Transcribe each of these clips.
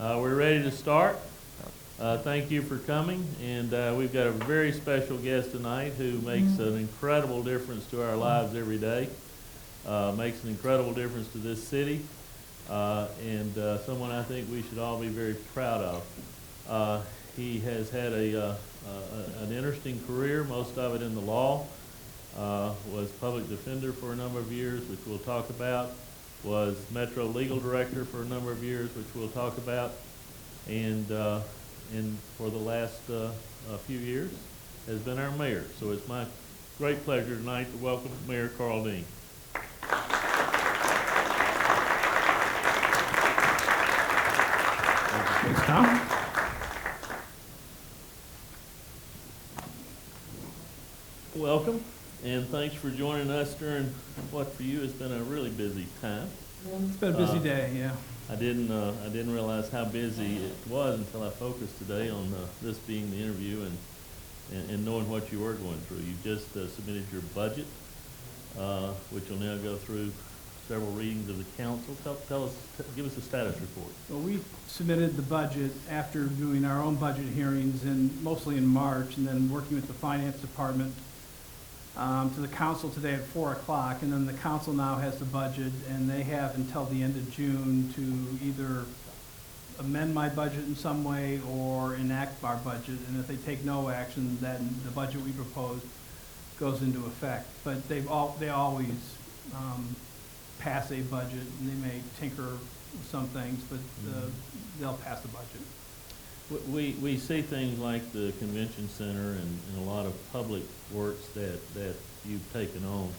We're ready to start. Thank you for coming, and we've got a very special guest tonight who makes an incredible difference to our lives every day, makes an incredible difference to this city, and someone I think we should all be very proud of. He has had an interesting career, most of it in the law, was public defender for a number of years, which we'll talk about, was Metro Legal Director for a number of years, which we'll talk about, and for the last few years has been our mayor. So it's my great pleasure tonight to welcome Mayor Karl Dean. Thanks, Tom. Welcome, and thanks for joining us during what for you has been a really busy time. It's been a busy day, yeah. I didn't realize how busy it was until I focused today on this being the interview and knowing what you were going through. You just submitted your budget, which will now go through several readings of the council. Give us a status report. Well, we submitted the budget after doing our own budget hearings mostly in March, and then working with the finance department to the council today at 4 o'clock, and then the council now has the budget, and they have until the end of June to either amend my budget in some way or enact our budget, and if they take no action, then the budget we proposed goes into effect. But they always pass a budget, and they may tinker with some things, but they'll pass the budget. We see things like the convention center and a lot of public works that you've taken on.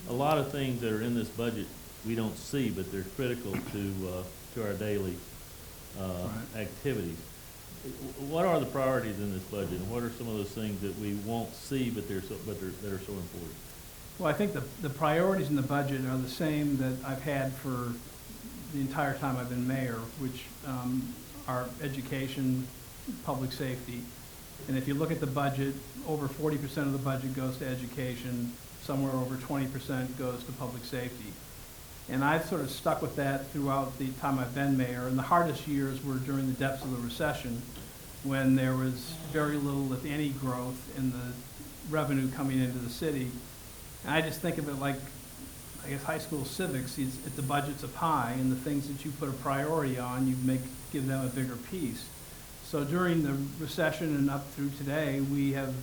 A lot of things that are in this budget we don't see, but they're critical to our daily activities. What are the priorities in this budget, and what are some of those things that we won't see but that are so important? Well, I think the priorities in the budget are the same that I've had for the entire time I've been mayor, which are education, public safety. And if you look at the budget, over 40% of the budget goes to education, somewhere over 20% goes to public safety. And I've sort of stuck with that throughout the time I've been mayor. And the hardest years were during the depths of the recession, when there was very little, if any, growth in the revenue coming into the city. And I just think of it like, I guess, high school civics. If the budget's up high, and the things that you put a priority on, you give them a bigger piece. So during the recession and up through today, we have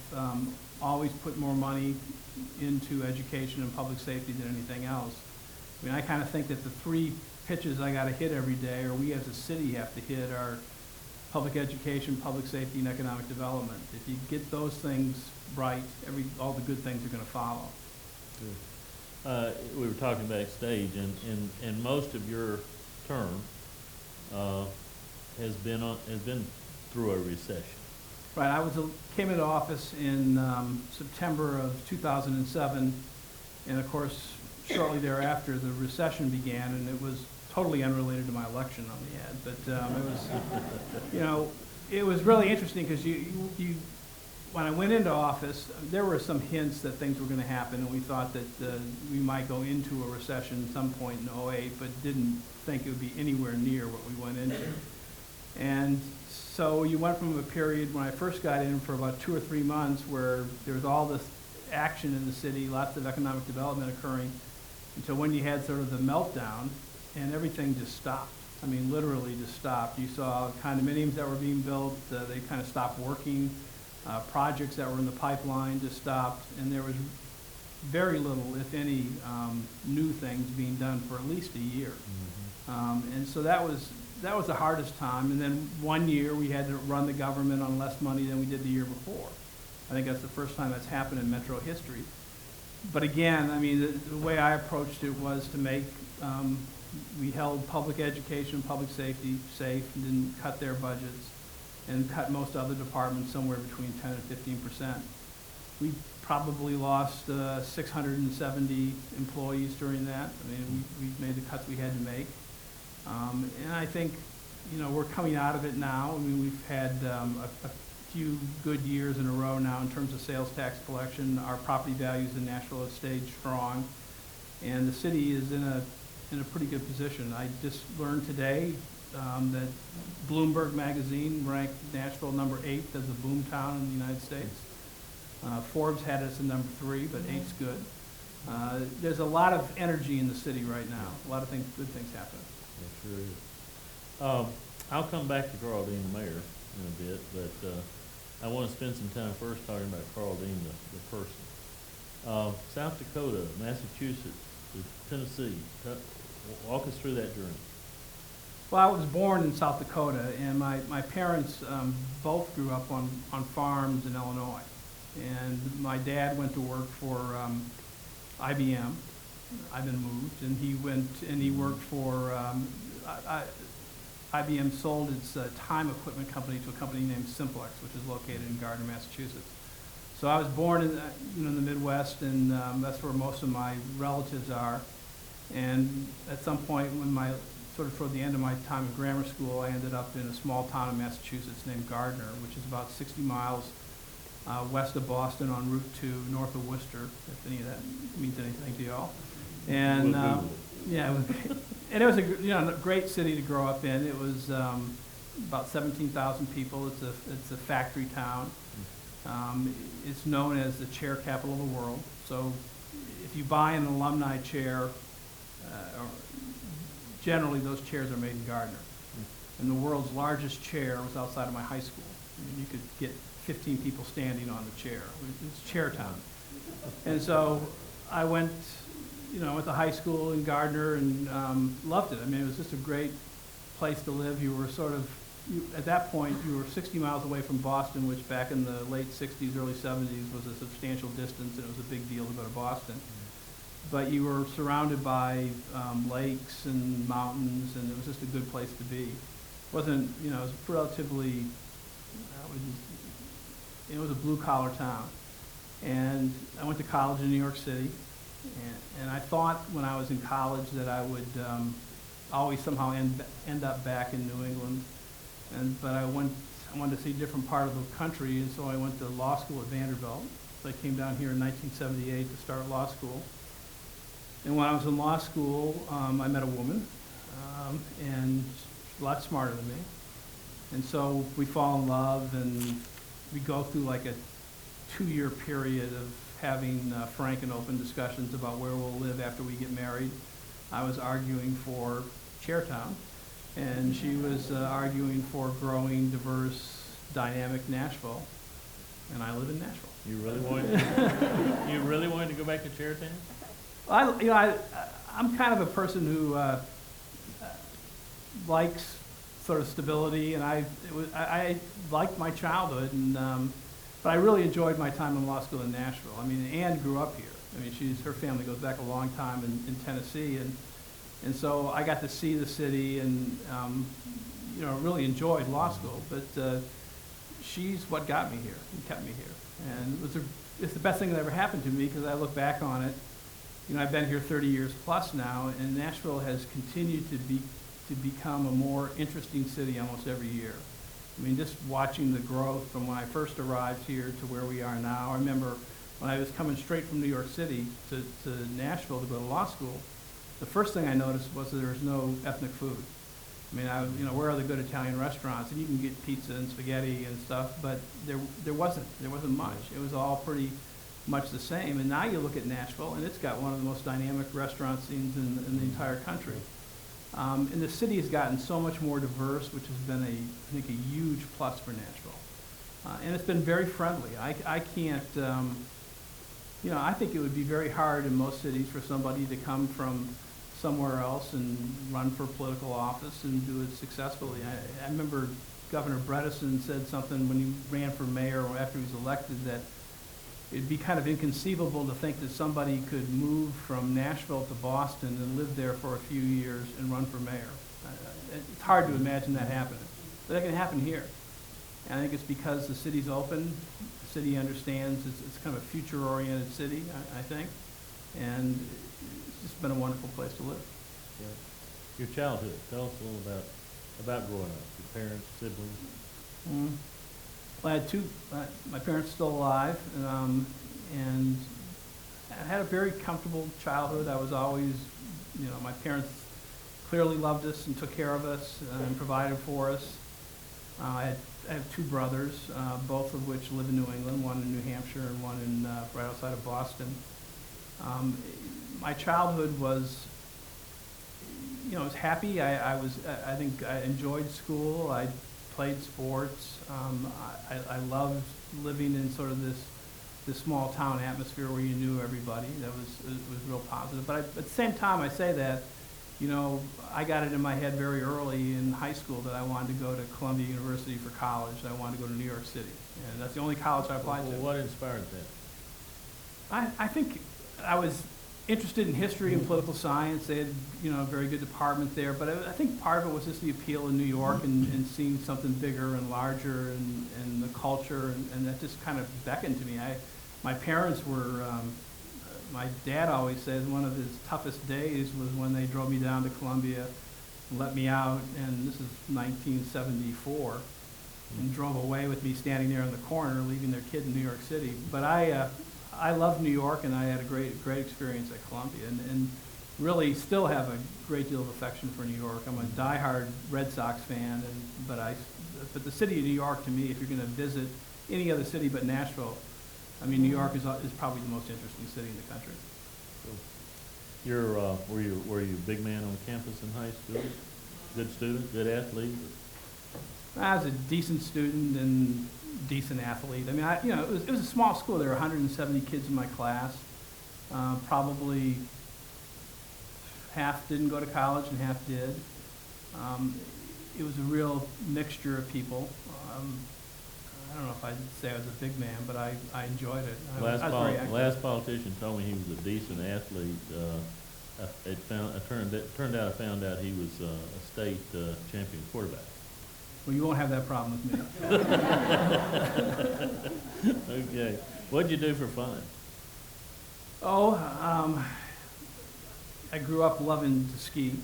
always put more money into education and public safety than anything else. I mean, I kind of think that the three pitches I got to hit every day, or we as a city have to hit, are public education, public safety, and economic development. If you get those things right, all the good things are going to follow. Good. We were talking backstage, and most of your term has been through a recession. Right. I came into office in September of 2007, and of course, shortly thereafter, the recession began, and it was totally unrelated to my election on the ad. But it was, it was really interesting because when I went into office, there were some hints that things were going to happen, and we thought that we might go into a recession at some point in '08, but didn't think it would be anywhere near what we went into. And so you went from a period when I first got in for about 2 or 3 months where there was all this action in the city, lots of economic development occurring, until when you had sort of the meltdown, and everything just stopped. I mean, literally just stopped. You saw condominiums that were being built, they kind of stopped working. Projects that were in the pipeline just stopped, and there was very little, if any, new things being done for at least a year. Mm-hmm. And so that was the hardest time. And then one year we had to run the government on less money than we did the year before. I think that's the first time that's happened in Metro history. But again, I mean, the way I approached it was to make, we held public education, public safety safe, and didn't cut their budgets, and cut most other departments somewhere between 10 and 15%. We probably lost 670 employees during that. I mean, we made the cuts we had to make. And I think, we're coming out of it now. I mean, we've had a few good years in a row now in terms of sales tax collection. Our property values in Nashville have stayed strong, and the city is in a pretty good position. I just learned today that Bloomberg magazine ranked Nashville number 8 as a boom town in the United States. Forbes had us at number 3, but 8's good. There's a lot of energy in the city right now. A lot of things, good things happening. It sure is. I'll come back to Karl Dean, the mayor, in a bit, but I want to spend some time first talking about Karl Dean, the person. South Dakota, Massachusetts, Tennessee. Walk us through that journey. Well, I was born in South Dakota, and my parents both grew up on farms in Illinois. And my dad went to work for IBM. I've been moved, and he went and he worked for IBM sold its time equipment company to a company named Simplex, which is located in Gardner, Massachusetts. So I was born in the Midwest, and that's where most of my relatives are. And at some point, when sort of toward the end of my time in grammar school, I ended up in a small town in Massachusetts named Gardner, which is about 60 miles west of Boston on Route 2, north of Worcester, if any of that means anything to y'all. And yeah, and it was a great city to grow up in. It was about 17,000 people. It's a factory town. It's known as the chair capital of the world. So if you buy an alumni chair, generally those chairs are made in Gardner. And the world's largest chair was outside of my high school. I mean, you could get 15 people standing on the chair. It's chair town. And so I went to high school in Gardner and loved it. I mean, it was just a great place to live. You were at that point, you were 60 miles away from Boston, which back in the late 60s, early 70s was a substantial distance, and it was a big deal to go to Boston. But you were surrounded by lakes and mountains, and it was just a good place to be. It wasn't, it was relatively, it was a blue-collar town. And I went to college in New York City, and I thought when I was in college that I would always somehow end up back in New England. But I wanted to see a different part of the country, and so I went to law school at Vanderbilt. So I came down here in 1978 to start law school. And when I was in law school, I met a woman, and she's a lot smarter than me. And so we fall in love, and we go through like a 2-year period of having frank and open discussions about where we'll live after we get married. I was arguing for Chairtown, and she was arguing for growing, diverse, dynamic Nashville, and I live in Nashville. You really wanted to go back to Chairtown? I'm kind of a person who likes sort of stability, and I liked my childhood, but I really enjoyed my time in law school in Nashville. I mean, Ann grew up here. I mean, her family goes back a long time in Tennessee, and so I got to see the city and really enjoyed law school. But she's what got me here and kept me here, and it's the best thing that ever happened to me because I look back on it. I've been here 30 years plus now, and Nashville has continued to become a more interesting city almost every year. I mean, just watching the growth from when I first arrived here to where we are now. I remember when I was coming straight from New York City to Nashville to go to law school, the first thing I noticed was that there was no ethnic food. I mean, where are the good Italian restaurants? And you can get pizza and spaghetti and stuff, but there wasn't much. It was all pretty much the same. And now you look at Nashville, and it's got one of the most dynamic restaurant scenes in the entire country. And the city has gotten so much more diverse, which has been, I think, a huge plus for Nashville. And it's been very friendly. I can't, I think it would be very hard in most cities for somebody to come from somewhere else and run for political office and do it successfully. I remember Governor Bredesen said something when he ran for mayor or after he was elected that it'd be kind of inconceivable to think that somebody could move from Nashville to Boston and live there for a few years and run for mayor. It's hard to imagine that happening, but that can happen here. And I think it's because the city's open, the city understands it's kind of a future-oriented city, I think, and it's just been a wonderful place to live. Yeah. Your childhood, tell us a little about growing up, your parents, siblings. Mm-hmm. Well, I had two, my parents are still alive, and I had a very comfortable childhood. I was always, my parents clearly loved us and took care of us and provided for us. I have two brothers, both of which live in New England, one in New Hampshire and one in right outside of Boston. My childhood was, I was happy. I think I enjoyed school. I played sports. I loved living in sort of this small town atmosphere where you knew everybody. It was real positive. But at the same time, I say that, I got it in my head very early in high school that I wanted to go to Columbia University for college. I wanted to go to New York City, and that's the only college I applied to. What inspired that? I think I was interested in history and political science. They had, a very good department there. But I think part of it was just the appeal of New York and seeing something bigger and larger and the culture, and that just kind of beckoned to me. My parents were, my dad always says one of his toughest days was when they drove me down to Columbia and let me out, and this is 1974, and drove away with me standing there in the corner, leaving their kid in New York City. But I loved New York, and I had a great experience at Columbia, and really still have a great deal of affection for New York. I'm a diehard Red Sox fan, but the city of New York, to me, if you're going to visit any other city but Nashville, I mean, New York is probably the most interesting city in the country. Were you a big man on campus in high school? Good student, good athlete? I was a decent student and decent athlete. I mean, it was a small school. There were 170 kids in my class. Probably half didn't go to college and half did. It was a real mixture of people. I don't know if I'd say I was a big man, but I enjoyed it. I was very active. Last politician told me he was a decent athlete. Turned out I found out he was a state champion quarterback. Well, you won't have that problem with me. Okay. What'd you do for fun? I grew up loving to ski.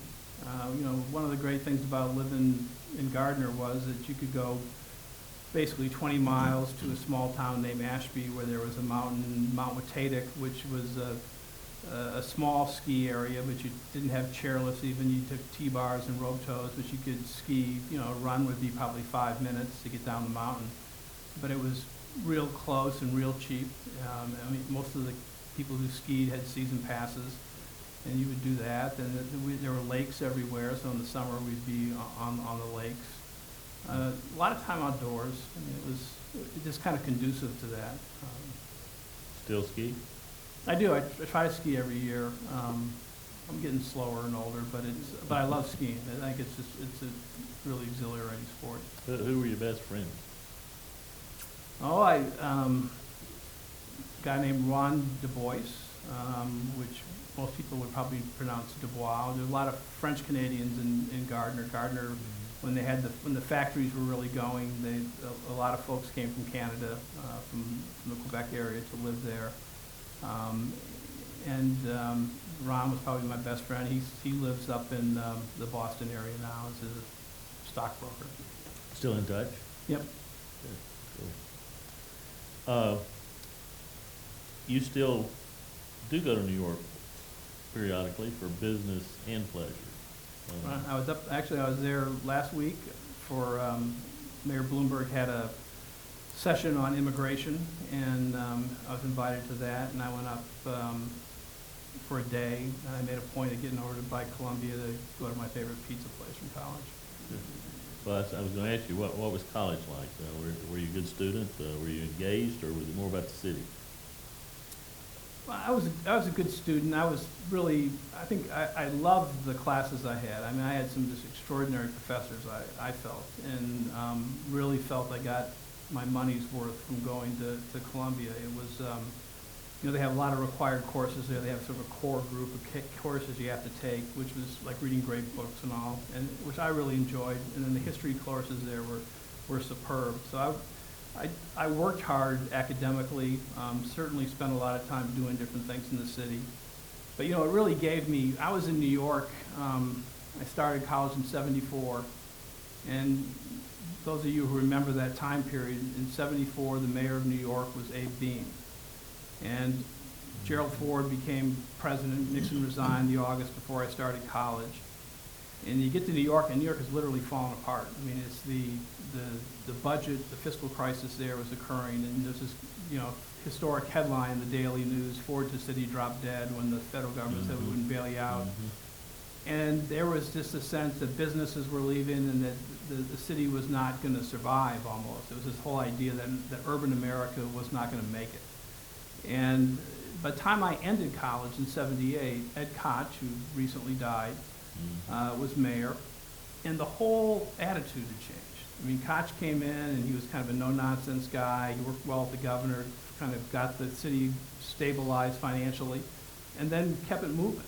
One of the great things about living in Gardner was that you could go basically 20 miles to a small town named Ashby, where there was a mountain, Mount Watatic, which was a small ski area, but you didn't have chairlifts even. You took T-bars and rope tows, but you could ski, run would be probably 5 minutes to get down the mountain. But it was real close and real cheap. I mean, most of the people who skied had season passes, and you would do that. And there were lakes everywhere, so in the summer we'd be on the lakes. A lot of time outdoors. I mean, it was just kind of conducive to that. Still ski? I do. I try to ski every year. I'm getting slower and older, but I love skiing. I think it's a really exhilarating sport. Who were your best friends? A guy named Ron Du Bois, which most people would probably pronounce Dubois. There's a lot of French Canadians in Gardner. Gardner, when the factories were really going, a lot of folks came from Canada, from the Quebec area to live there. Ron was probably my best friend. He lives up in the Boston area now as a stockbroker. Still in touch? Yep. Good. Cool. You still do go to New York periodically for business and pleasure. I was there last week for Mayor Bloomberg had a session on immigration, and I was invited to that, and I went up for a day. And I made a point of getting over by Columbia to go to my favorite pizza place from college. Well, I was going to ask you, what was college like? Were you a good student? Were you engaged, or was it more about the city? Well, I was a good student. I loved the classes I had. I mean, I had some just extraordinary professors, I felt, and really felt I got my money's worth from going to Columbia. It was, they have a lot of required courses there. They have sort of a core group of courses you have to take, which was like reading great books and all, and which I really enjoyed. And then the history courses there were superb. So I worked hard academically, certainly spent a lot of time doing different things in the city. But, it really gave me, I was in New York. I started college in '74, and those of you who remember that time period, in '74, the mayor of New York was Abe Beame. And Gerald Ford became president. Nixon resigned the August before I started college. And you get to New York, and New York is literally falling apart. I mean, it's the budget, the fiscal crisis there was occurring, and there's this, historic headline in the Daily News, Ford to city dropped dead, when the federal government said we wouldn't bail you out. And there was just a sense that businesses were leaving and that the city was not going to survive almost. It was this whole idea that urban America was not going to make it. And by the time I ended college in '78, Ed Koch, who recently died, was mayor, and the whole attitude had changed. I mean, Koch came in and he was kind of a no-nonsense guy. He worked well with the governor, kind of got the city stabilized financially, and then kept it moving.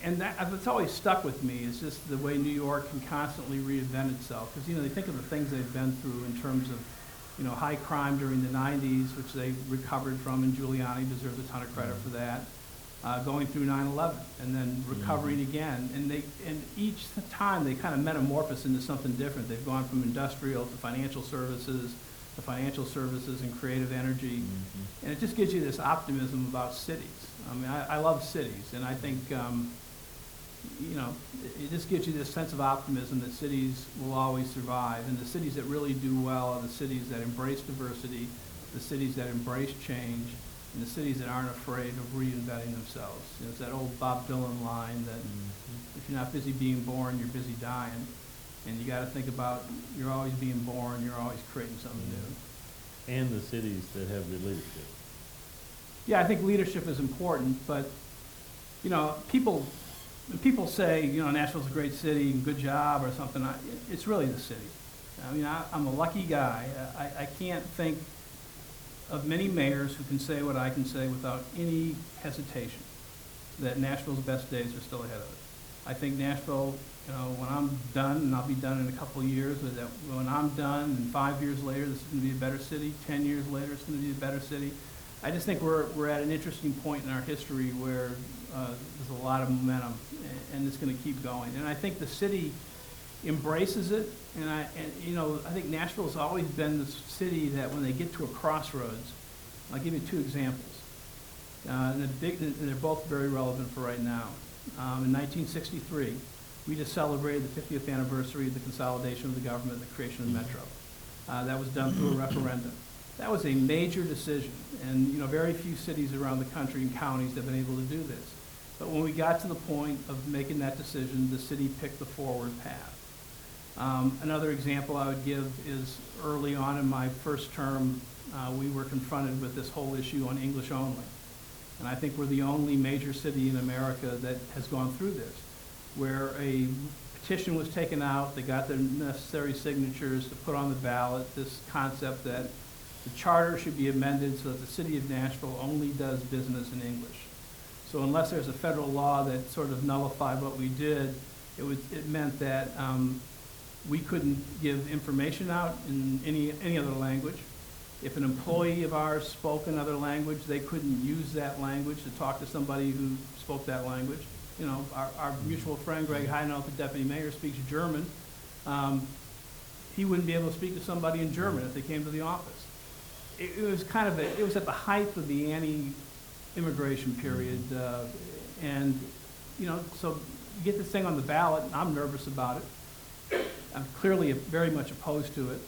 And that's always stuck with me, is just the way New York can constantly reinvent itself. Because, they think of the things they've been through in terms of, high crime during the 90s, which they recovered from, and Giuliani deserves a ton of credit for that. Going through 9/11 and then recovering again. And each time they kind of metamorphose into something different. They've gone from industrial to financial services and creative energy. And it just gives you this optimism about cities. I mean, I love cities, and I think, it just gives you this sense of optimism that cities will always survive. And the cities that really do well are the cities that embrace diversity, the cities that embrace change, and the cities that aren't afraid of reinventing themselves. It's that old Bob Dylan line that if you're not busy being born, you're busy dying. And you got to think about, you're always being born, you're always creating something new. And the cities that have good leadership. Yeah, I think leadership is important, but, when people say, Nashville's a great city, good job or something, it's really the city. I mean, I'm a lucky guy. I can't think of many mayors who can say what I can say without any hesitation, that Nashville's best days are still ahead of it. I think Nashville, when I'm done, and I'll be done in a couple of years, but that when I'm done and 5 years later, this is going to be a better city, 10 years later, it's going to be a better city. I just think we're at an interesting point in our history where there's a lot of momentum, and it's going to keep going. And I think the city embraces it, and I think Nashville's always been the city that when they get to a crossroads, I'll give you two examples, and they're both very relevant for right now. In 1963, we just celebrated the 50th anniversary of the consolidation of the government and the creation of Metro. That was done through a referendum. That was a major decision, and very few cities around the country and counties have been able to do this. But when we got to the point of making that decision, the city picked the forward path. Another example I would give is early on in my first term, we were confronted with this whole issue on English only. And I think we're the only major city in America that has gone through this, where a petition was taken out, they got the necessary signatures to put on the ballot this concept that the charter should be amended so that the city of Nashville only does business in English. So unless there's a federal law that sort of nullified what we did, it meant that we couldn't give information out in any other language. If an employee of ours spoke another language, they couldn't use that language to talk to somebody who spoke that language. Our mutual friend Greg Heinelt, the deputy mayor, speaks German. He wouldn't be able to speak to somebody in German if they came to the office. It was it was at the height of the anti-immigration period, and so you get this thing on the ballot, and I'm nervous about it. I'm clearly very much opposed to it.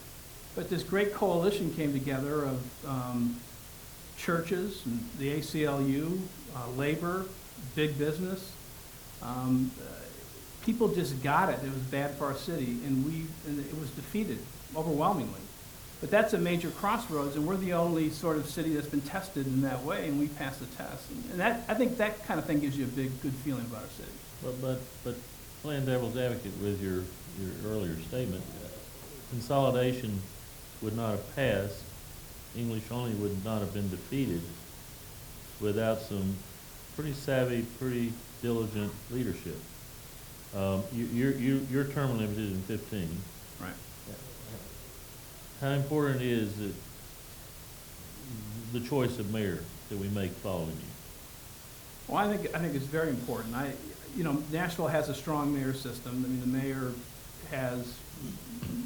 But this great coalition came together of churches, and the ACLU, labor, big business. People just got it. It was bad for our city, and it was defeated overwhelmingly. But that's a major crossroads, and we're the only sort of city that's been tested in that way, and we passed the test. And I think that kind of thing gives you a good feeling about our city. But playing devil's advocate with your earlier statement, consolidation would not have passed, English only would not have been defeated without some pretty savvy, pretty diligent leadership. Your term limit is in 15. Right. How important is it, the choice of mayor that we make following you? Well, I think it's very important. Nashville has a strong mayor system. I mean, the mayor has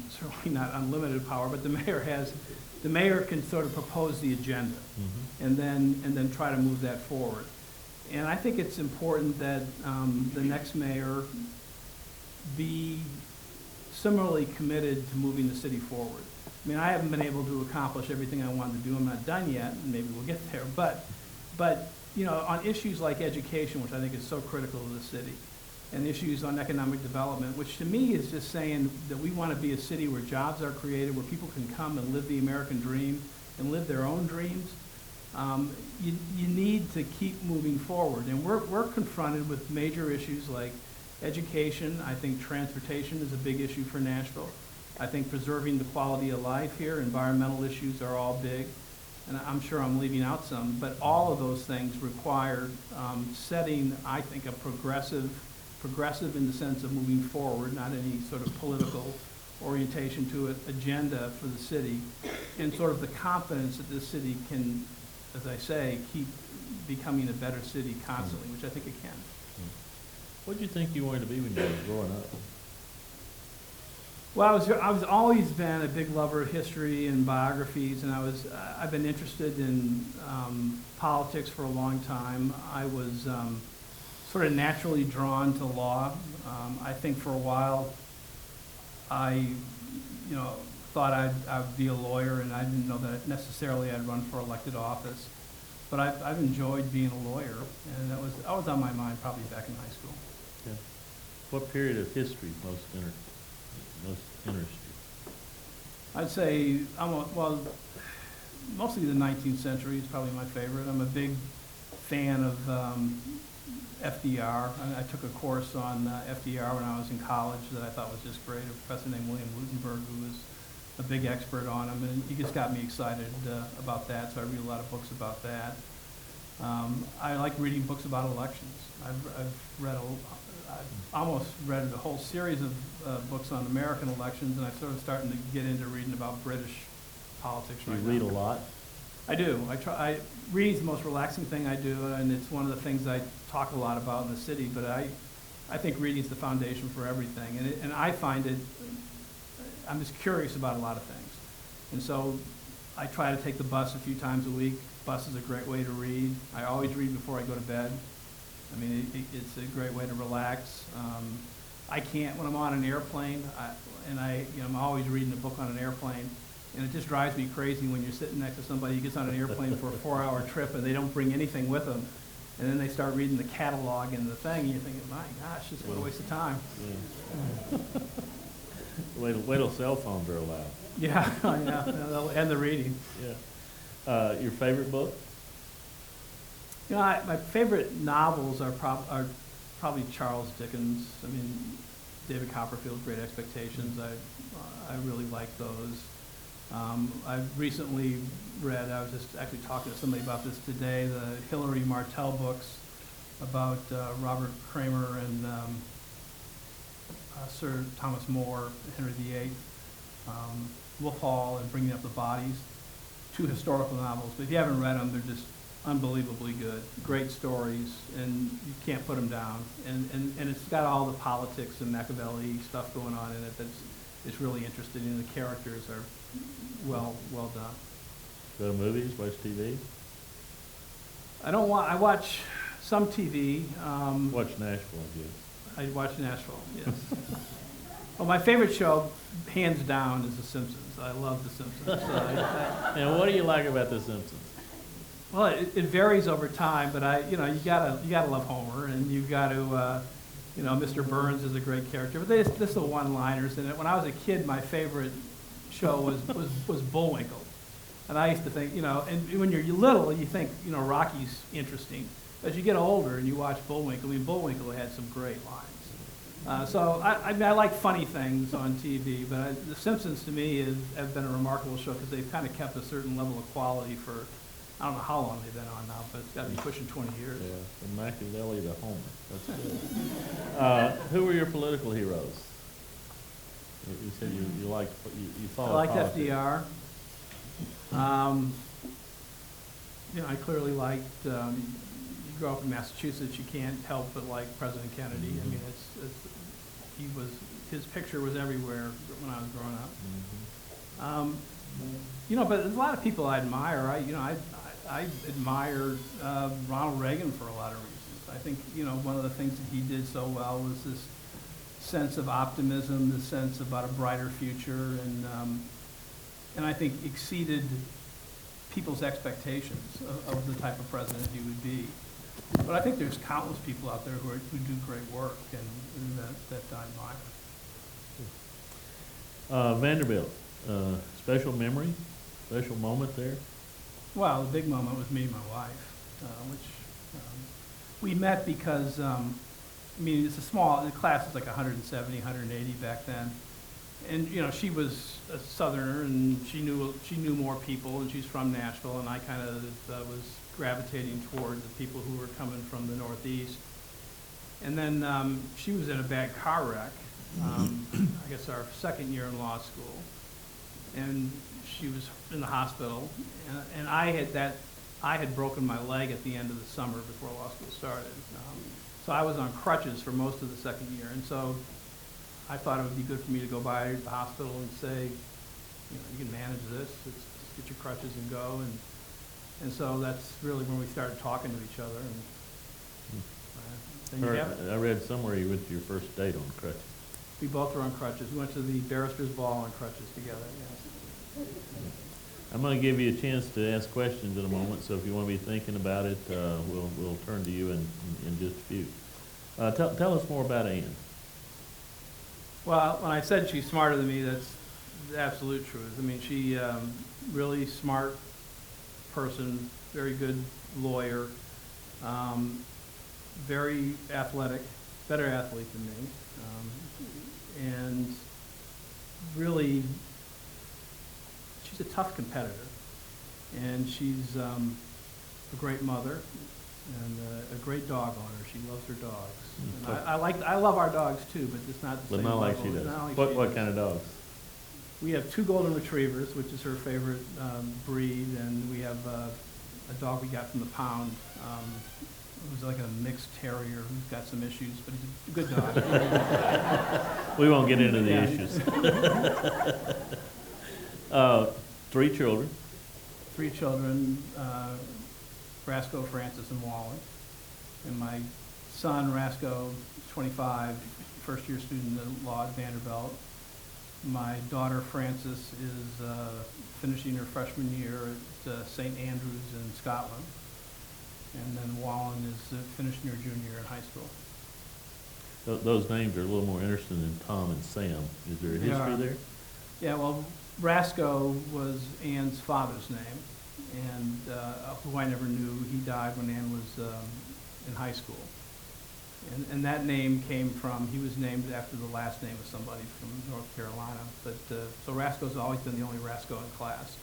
certainly not unlimited power, but the mayor can sort of propose the agenda, and then try to move that forward. And I think it's important that the next mayor be similarly committed to moving the city forward. I mean, I haven't been able to accomplish everything I wanted to do. I'm not done yet, and maybe we'll get there. But you know, on issues like education, which I think is so critical to the city, and issues on economic development, which to me is just saying that we want to be a city where jobs are created, where people can come and live the American dream and live their own dreams. You need to keep moving forward. And we're confronted with major issues like education. I think transportation is a big issue for Nashville. I think preserving the quality of life here, environmental issues are all big. And I'm sure I'm leaving out some, but all of those things require setting, I think, a progressive in the sense of moving forward, not any sort of political orientation to it, agenda for the city, and sort of the confidence that this city can, as I say, keep becoming a better city constantly, which I think it can. What did you think you wanted to be when you were growing up? Well, I was always been a big lover of history and biographies, and I've been interested in politics for a long time. I was sort of naturally drawn to law. I think for a while I thought I'd be a lawyer, and I didn't know that necessarily I'd run for elected office. But I've enjoyed being a lawyer, and that was on my mind probably back in high school. Yeah. What period of history most interests you? I'd say mostly the 19th century is probably my favorite. I'm a big fan of FDR. I took a course on FDR when I was in college that I thought was just great. A professor named William Lutenberg, who was a big expert on him, and he just got me excited about that, so I read a lot of books about that. I like reading books about elections. I've almost read a whole series of books on American elections, and I'm sort of starting to get into reading about British politics right now. You read a lot? I do. Reading's the most relaxing thing I do, and it's one of the things I talk a lot about in the city, but I think reading's the foundation for everything, and I find it, I'm just curious about a lot of things. And so I try to take the bus a few times a week. Bus is a great way to read. I always read before I go to bed. I mean, it's a great way to relax. I can't, when I'm on an airplane, I'm always reading a book on an airplane, and it just drives me crazy when you're sitting next to somebody who gets on an airplane for a 4-hour trip and they don't bring anything with them, and then they start reading the catalog and the thing, and you're thinking, my gosh, this is what a waste of time. Yeah. Wait till cell phones are allowed. Yeah, yeah, and the reading. Yeah. Your favorite book? You know, my favorite novels are probably Charles Dickens. I mean, David Copperfield's Great Expectations. I really like those. I've recently read, I was just actually talking to somebody about this today, the Hilary Martel books about Robert Cramer and Sir Thomas More, Henry VIII, Wolf Hall, and Bringing Up the Bodies. 2 historical novels, but if you haven't read them, they're just unbelievably good. Great stories, and you can't put them down. And it's got all the politics and Machiavelli stuff going on in it it's really interesting, and the characters are well done. Go to movies, watch TV? I watch some TV. Watch Nashville, I guess. I watch Nashville, yes. Well, my favorite show, hands down, is The Simpsons. I love The Simpsons. And what do you like about The Simpsons? Well, it varies over time, but you gotta love Homer, and you've got to, Mr. Burns is a great character. But this the one-liners in it. When I was a kid, my favorite show was Bullwinkle, and I used to think, and when you're little, you think, Rocky's interesting. As you get older and you watch Bullwinkle, I mean, Bullwinkle had some great lines. So I like funny things on TV, but The Simpsons to me have been a remarkable show because they've kind of kept a certain level of quality for, I don't know how long they've been on now, but it's got to be pushing 20 years. Yeah, from Machiavelli to Homer. That's good. Who were your political heroes? You said you liked, you followed I liked politics. FDR. I clearly liked, you grow up in Massachusetts, you can't help but like President Kennedy. I mean, his picture was everywhere when I was growing up. But there's a lot of people I admire. I admire Ronald Reagan for a lot of reasons. I think, one of the things that he did so well was this sense of optimism, the sense about a brighter future, and I think exceeded people's expectations of the type of president he would be. But I think there's countless people out there who do great work and that I admire. Vanderbilt, special memory, special moment there? Well, the big moment was me and my wife, which we met because, I mean, it's the class is like 170, 180 back then. And, you know, she was a Southerner, and she knew more people, and she's from Nashville, and I kind of was gravitating toward the people who were coming from the Northeast. And then she was in a bad car wreck, I guess our second year in law school, and she was in the hospital, and I had broken my leg at the end of the summer before law school started. So I was on crutches for most of the second year, and so I thought it would be good for me to go by the hospital and say, you know, you can manage this, just get your crutches and go, and so that's really when we started talking to each other, and then you have it. I read somewhere you went to your first date on crutches. We both were on crutches. We went to the Barrister's Ball on crutches together, yes. I'm going to give you a chance to ask questions in a moment, so if you want to be thinking about it, we'll turn to you in just a few. Tell us more about Ann. Well, when I said she's smarter than me, that's the absolute truth. I mean, she really smart person, very good lawyer, very athletic, better athlete than me, and really, she's a tough competitor, and she's a great mother and a great dog owner. She loves her dogs. And I love our dogs too, but it's not the same But not like level. she does. Not like What does. kind of dogs? We have 2 golden retrievers, which is her favorite breed, and we have a dog we got from the pound. Who's like a mixed terrier who's got some issues, but he's a good dog. We won't get into the Yeah. issues. 3 children. 3 children, Rasco, Francis, and Wallen. And my son, Rasco, 25, first-year student at law at Vanderbilt. My daughter, Frances, is finishing her freshman year at St. Andrews in Scotland. And then Wallen is finishing her junior year in high school. Those names are a little more interesting than Tom and Sam. Is there a history there? Yeah, well, Rasco was Ann's father's name, and who I never knew. He died when Ann was in high school. And that name came from, he was named after the last name of somebody from North Carolina. But so Rasco's always been the only Rasco in class.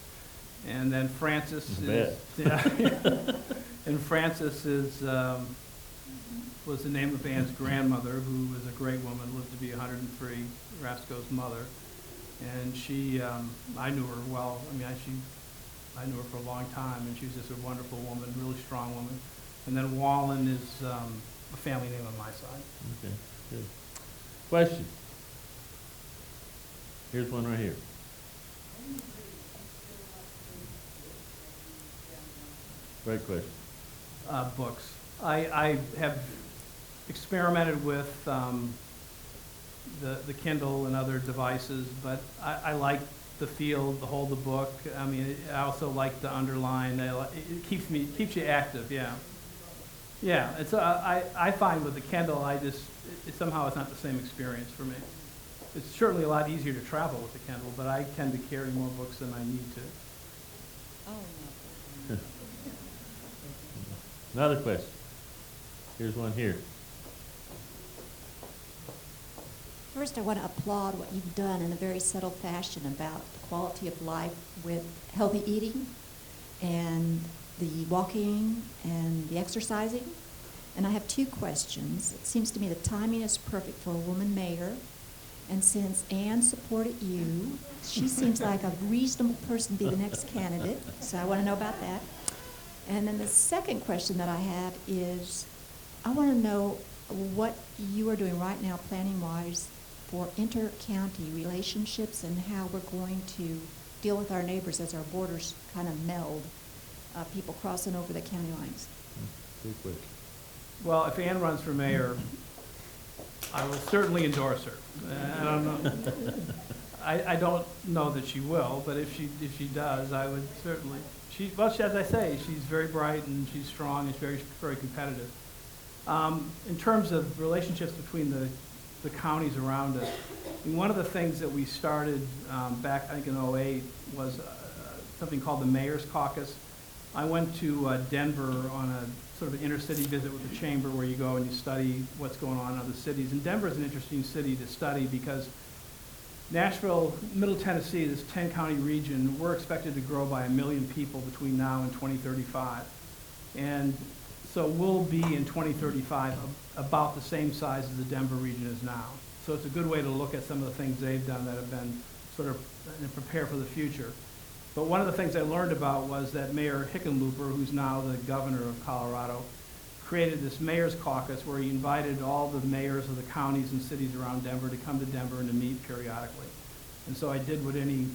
And then Francis is, yeah, and Francis is was the name of Ann's grandmother, who was a great woman, lived to be 103, Rasco's mother. And she, I knew her well. I mean, I knew her for a long time, and she was just a wonderful woman, really strong woman. And then Wallen is a family name on my side. Okay, good. Question? Here's one right here. Great question. Books. I have experimented with the Kindle and other devices, but I like the feel, to hold the book. I mean, I also like to underline. It keeps you active. Yeah. Yeah. It's I find with the Kindle, somehow it's not the same experience for me. It's certainly a lot easier to travel with the Kindle, but I tend to carry more books than I need to. Oh, no. Another question. Here's one here. First, I want to applaud what you've done in a very subtle fashion about the quality of life with healthy eating and the walking and the exercising. And I have 2 questions. It seems to me the timing is perfect for a woman mayor. And since Ann supported you, she seems like a reasonable person to be the next candidate. So I want to know about that. And then the second question that I have is, I want to know what you are doing right now, planning-wise, for inter-county relationships and how we're going to deal with our neighbors as our borders kind of meld, people crossing over the county lines. Good question. Well, if Ann runs for mayor, I will certainly endorse her. I don't know. I don't know that she will, but if she does, I would certainly. As I say, she's very bright and she's strong and she's very competitive. In terms of relationships between the counties around us, I mean, one of the things that we started back, I think in '08, was something called the Mayor's Caucus. I went to Denver on a sort of an intercity visit with the chamber where you go and you study what's going on in other cities. And Denver is an interesting city to study because Nashville, Middle Tennessee, this 10-county region, we're expected to grow by 1 million people between now and 2035. And so we'll be in 2035 about the same size as the Denver region is now. So it's a good way to look at some of the things they've done that have been sort of prepare for the future. But one of the things I learned about was that Mayor Hickenlooper, who's now the governor of Colorado, created this mayor's caucus where he invited all the mayors of the counties and cities around Denver to come to Denver and to meet periodically. And so I did what any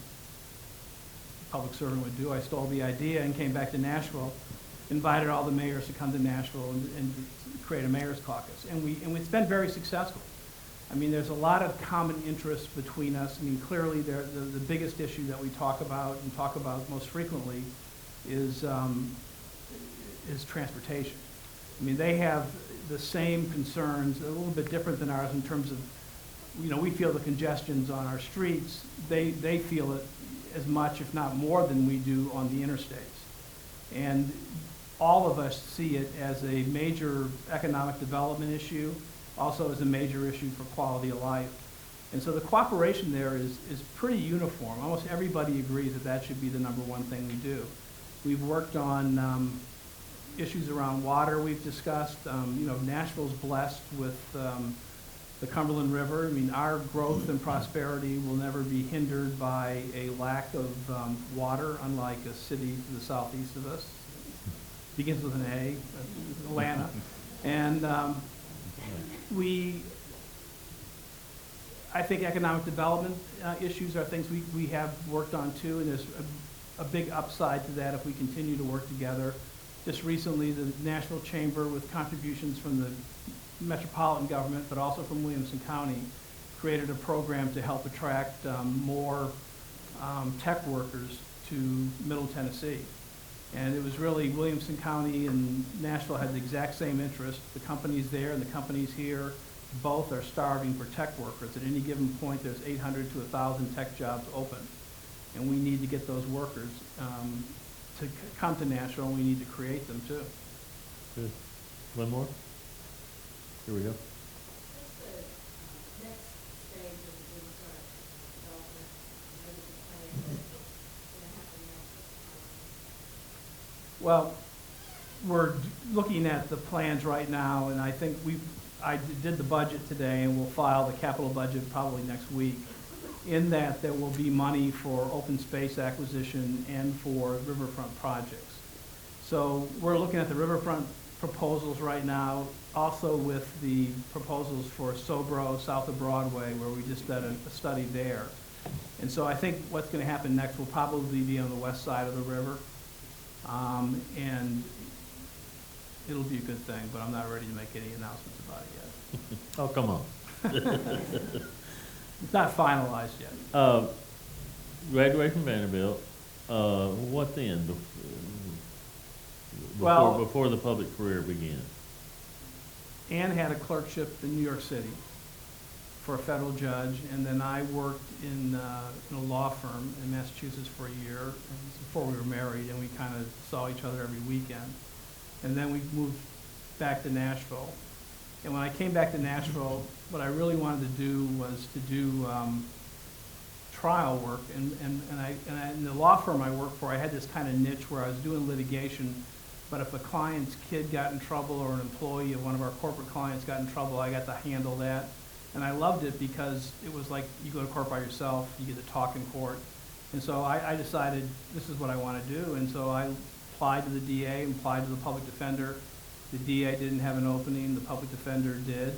public servant would do. I stole the idea and came back to Nashville, invited all the mayors to come to Nashville and create a mayor's caucus. And it's been very successful. I mean, there's a lot of common interests between us. I mean, clearly the biggest issue that we talk about most frequently is transportation. I mean, they have the same concerns, a little bit different than ours in terms of, you know, we feel the congestions on our streets. They feel it as much, if not more, than we do on the interstates. And all of us see it as a major economic development issue, also as a major issue for quality of life. And so the cooperation there is pretty uniform. Almost everybody agrees that that should be the number one thing we do. We've worked on issues around water we've discussed. You know, Nashville's blessed with the Cumberland River. I mean, our growth and prosperity will never be hindered by a lack of water, unlike a city to the southeast of us. Begins with an A, Atlanta. And I think economic development issues are things we have worked on too, and there's a big upside to that if we continue to work together. Just recently, the Nashville Chamber, with contributions from the metropolitan government, but also from Williamson County, created a program to help attract more tech workers to Middle Tennessee. And it was really Williamson County and Nashville had the exact same interest. The companies there and the companies here both are starving for tech workers. At any given point, there's 800 to 1,000 tech jobs open. And we need to get those workers to come to Nashville, and we need to create them too. Good. One more? Here we go. Well, we're looking at the plans right now, and I think I did the budget today, and we'll file the capital budget probably next week. In that, there will be money for open space acquisition and for riverfront projects. So we're looking at the riverfront proposals right now, also with the proposals for Sobro, south of Broadway, where we just did a study there. And so I think what's going to happen next will probably be on the west side of the river. And it'll be a good thing, but I'm not ready to make any announcements about it yet. Oh, come on. It's not finalized yet. Graduated from Vanderbilt. What then? Before the public career began? Ann had a clerkship in New York City for a federal judge, and then I worked in a law firm in Massachusetts for a year before we were married, and we kind of saw each other every weekend. And then we moved back to Nashville. And when I came back to Nashville, what I really wanted to do was to do trial work. And in the law firm I worked for, I had this kind of niche where I was doing litigation, but if a client's kid got in trouble or an employee of one of our corporate clients got in trouble, I got to handle that. And I loved it because it was like you go to court by yourself, you get to talk in court. And so I decided this is what I want to do. And so I applied to the DA and applied to the public defender. The DA didn't have an opening, the public defender did,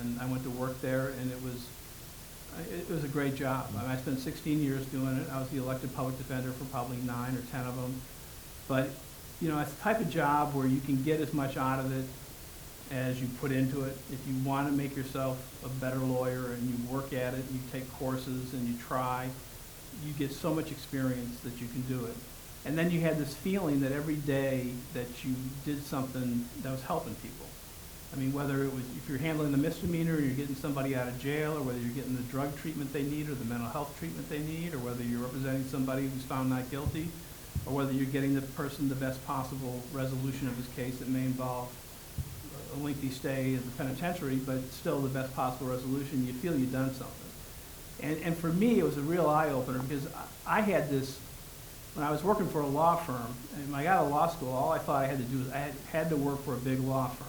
and I went to work there, and it was a great job. I mean, I spent 16 years doing it. I was the elected public defender for probably 9 or 10 of them. But, you know, it's the type of job where you can get as much out of it as you put into it. If you want to make yourself a better lawyer and you work at it, and you take courses and you try, you get so much experience that you can do it. And then you had this feeling that every day that you did something that was helping people. I mean, whether it was, if you're handling the misdemeanor, or you're getting somebody out of jail, or whether you're getting the drug treatment they need, or the mental health treatment they need, or whether you're representing somebody who's found not guilty, or whether you're getting the person the best possible resolution of his case that may involve a lengthy stay at the penitentiary, but still the best possible resolution, you feel you've done something. And for me, it was a real eye-opener, because I had this, when I was working for a law firm, and when I got out of law school, all I thought I had to do was I had to work for a big law firm.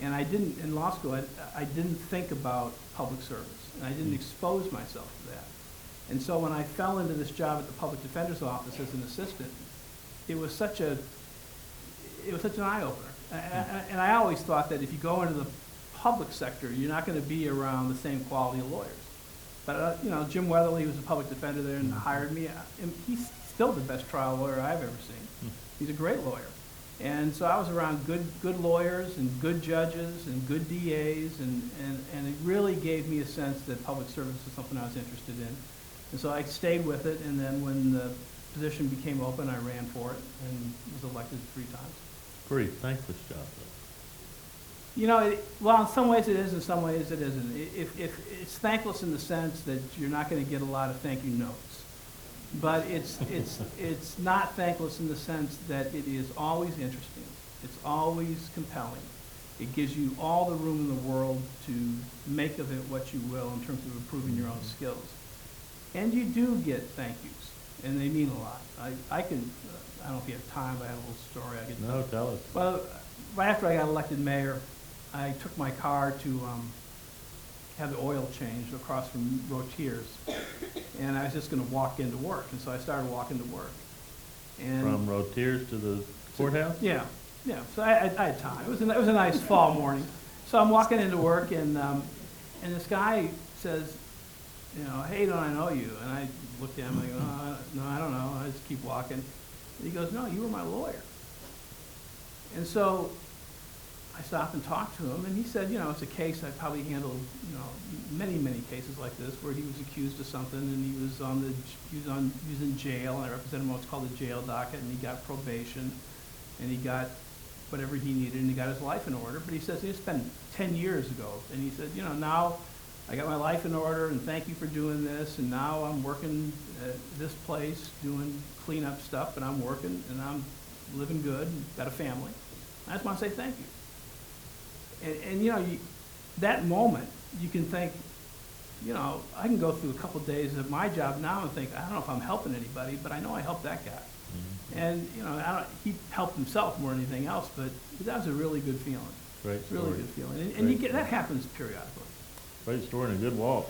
And I didn't, in law school, I didn't think about public service, and I didn't expose myself to that. And so when I fell into this job at the public defender's office as an assistant, it was such an eye-opener. And I always thought that if you go into the public sector, you're not going to be around the same quality of lawyers. But you know, Jim Weatherly, who was a public defender there and hired me, and he's still the best trial lawyer I've ever seen. He's a great lawyer. And so I was around good lawyers and good judges and good DAs, and it really gave me a sense that public service was something I was interested in. And so I stayed with it, and then when the position became open, I ran for it and was elected 3 times. Pretty thankless job, though. You know, well, in some ways it is, in some ways it isn't. If it's thankless in the sense that you're not going to get a lot of thank you notes. But it's not thankless in the sense that it is always interesting. It's always compelling. It gives you all the room in the world to make of it what you will in terms of improving your own skills. And you do get thank yous, and they mean a lot. I don't know if you have time, but I have a little story I could tell. No, tell us. Well, right after I got elected mayor, I took my car to have the oil changed across from Rotier's, and I was just going to walk into work, and so I started walking to work. And From Rotier's to the courthouse? yeah. So I had time. It was a nice fall morning. So I'm walking into work, and this guy says, you know, hey, don't I know you? And I looked at him, and I go, no, I don't know. I just keep walking. And he goes, no, you were my lawyer. And so I stopped and talked to him, and he said, you know, it's a case I probably handled, you know, many cases like this where he was accused of something, and he was in jail, and I represented him on what's called the jail docket, and he got probation, and he got whatever he needed, and he got his life in order. But he says it's been 10 years ago, and he said, you know, now I got my life in order, and thank you for doing this, and now I'm working at this place doing cleanup stuff, and I'm working, and I'm living good, and got a family. I just want to say thank you. And you know, that moment, you can think, you know, I can go through a couple of days of my job now and think, I don't know if I'm helping anybody, but I know I helped that guy. Mm-hmm. And, you know, he helped himself more than anything else, but that was a really good feeling. Great story. Really good feeling. And you get, that happens periodically. Great story and a good walk.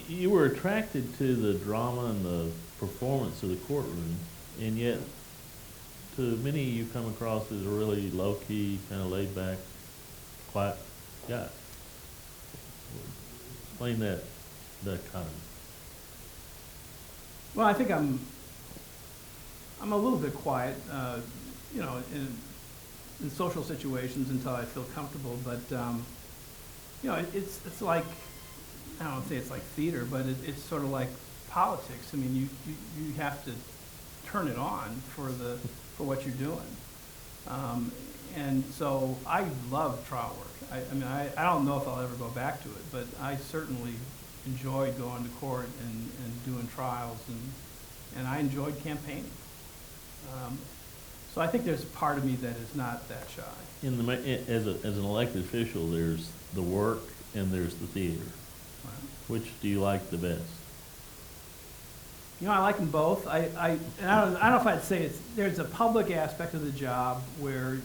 You were attracted to the drama and the performance of the courtroom, and yet to many you come across as a really low-key, kind of laid-back, quiet guy. Explain that dichotomy. Well, I think I'm a little bit quiet, you know, in social situations until I feel comfortable. But you know, it's like, I don't want to say it's like theater, but it's sort of like politics. I mean, you have to turn it on for what you're doing. And so I love trial work. I mean, I don't know if I'll ever go back to it, but I certainly enjoyed going to court and doing trials, and I enjoyed campaigning. So I think there's a part of me that is not that shy. As an elected official, there's the work and there's the theater. Right. Which do you like the best? You know, I like them both. I don't know if I'd say there's a public aspect of the job where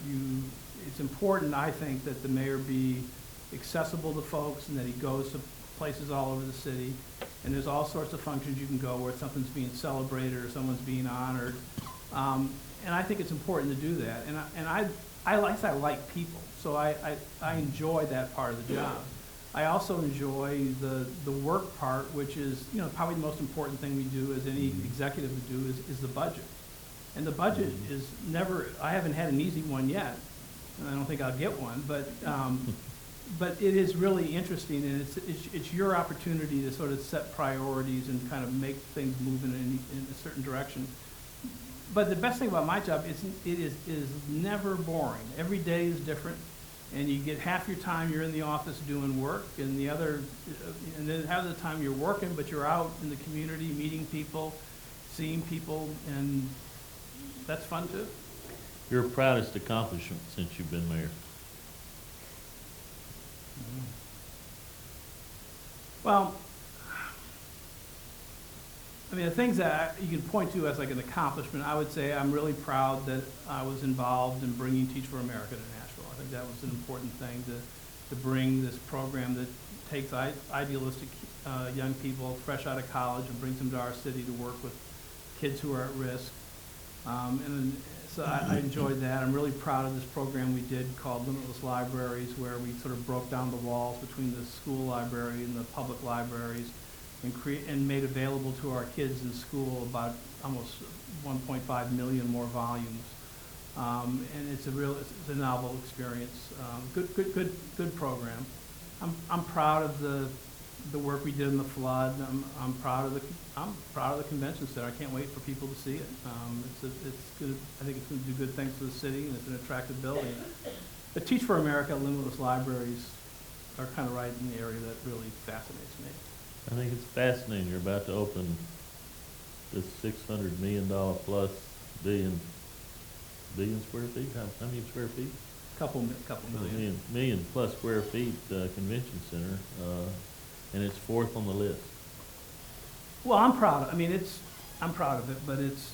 it's important, I think, that the mayor be accessible to folks and that he goes to places all over the city. And there's all sorts of functions you can go where something's being celebrated or someone's being honored. And I think it's important to do that. And I like people, so I enjoy that part of the job. I also enjoy the work part, which is, you know, probably the most important thing we do as any executive would do is the budget. And the budget is never, I haven't had an easy one yet, and I don't think I'll get one, but it is really interesting, and it's your opportunity to sort of set priorities and kind of make things move in a certain direction. But the best thing about my job is it is never boring. Every day is different, and you get half your time you're in the office doing work, and the other, and then half of the time you're working, but you're out in the community meeting people, seeing people, and that's fun too. Your proudest accomplishment since you've been mayor? Well, I mean, the things that you can point to as like an accomplishment, I would say I'm really proud that I was involved in bringing Teach for America to Nashville. I think that was an important thing to bring this program that takes idealistic young people fresh out of college and brings them to our city to work with kids who are at risk. So I enjoyed that. I'm really proud of this program we did called Limitless Libraries, where we sort of broke down the walls between the school library and the public libraries and made available to our kids in school about almost 1.5 million more volumes. And it's a novel experience. Good program. I'm proud of the work we did in the flood. I'm proud of the convention center. I can't wait for people to see it. It's good. I think it's going to do good things for the city, and it's an attractive building. But Teach for America, Limitless Libraries are kind of right in the area that really fascinates me. I think it's fascinating. You're about to open this $600 million plus billion square feet. How many square feet? Couple million. Million plus square feet convention center, and it's fourth on the list. Well, I'm proud of it, but it's.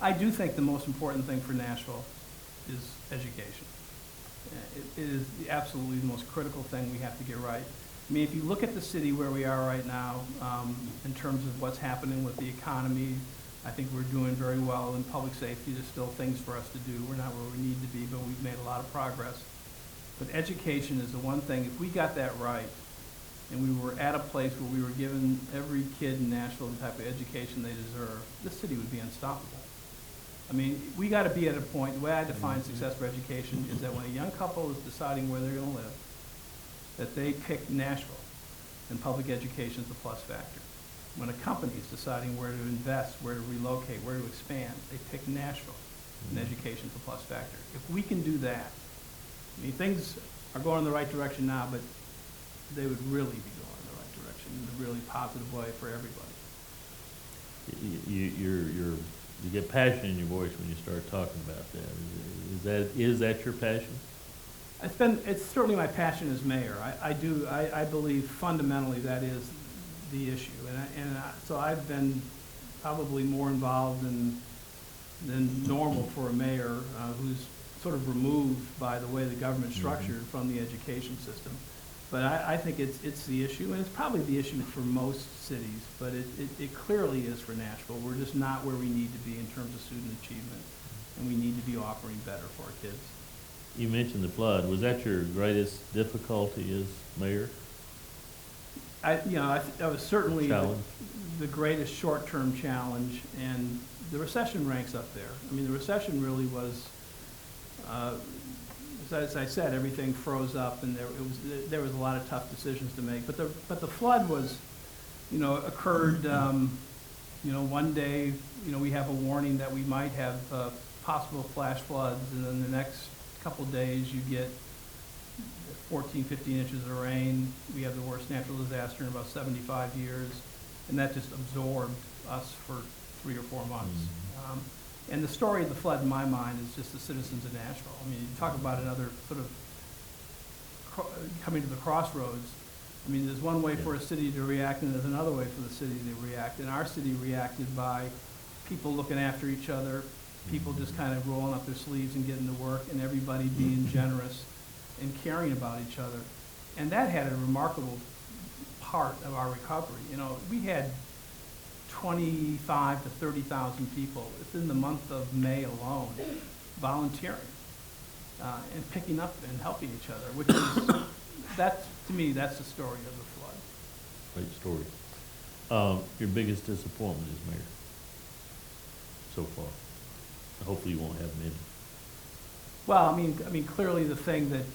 I do think the most important thing for Nashville is education. It is absolutely the most critical thing we have to get right. I mean, if you look at the city where we are right now, in terms of what's happening with the economy, I think we're doing very well in public safety. There's still things for us to do. We're not where we need to be, but we've made a lot of progress. But education is the one thing, if we got that right, and we were at a place where we were giving every kid in Nashville the type of education they deserve, this city would be unstoppable. I mean, we got to be at a point, the way I define success for education is that when a young couple is deciding where they're going to live, that they pick Nashville, and public education is the plus factor. When a company is deciding where to invest, where to relocate, where to expand, they pick Nashville, and education is the plus factor. If we can do that, I mean, things are going in the right direction now, but they would really be going in the right direction in a really positive way for everybody. You get passion in your voice when you start talking about that. Is that your passion? It's certainly my passion as mayor. I believe fundamentally that is the issue, so I've been probably more involved than normal for a mayor who's sort of removed by the way the government's structured from the education system. But I think it's the issue, and it's probably the issue for most cities, but it clearly is for Nashville. We're just not where we need to be in terms of student achievement, and we need to be offering better for our kids. You mentioned the flood. Was that your greatest difficulty as mayor? That was certainly the greatest short-term challenge, and the recession ranks up there. I mean, the recession really was, as I said, everything froze up, and there was a lot of tough decisions to make. But the flood was, occurred. One day, we have a warning that we might have possible flash floods, and then the next couple days you get 14, 15 inches of rain. We have the worst natural disaster in about 75 years, and that just absorbed us for 3 or 4 months. And the story of the flood, in my mind, is just the citizens of Nashville. I mean, you talk about another sort of coming to the crossroads. I mean, there's one way for a city to react, and there's another way for the city to react. And our city reacted by people looking after each other, people just kind of rolling up their sleeves and getting to work, and everybody being generous and caring about each other. And that had a remarkable part of our recovery. We had 25 to 30,000 people within the month of May alone volunteering and picking up and helping each other, which is, to me, that's the story of the flood. Great story. Your biggest disappointment as mayor? so far? Hopefully you won't have many. Well, I mean, clearly the thing that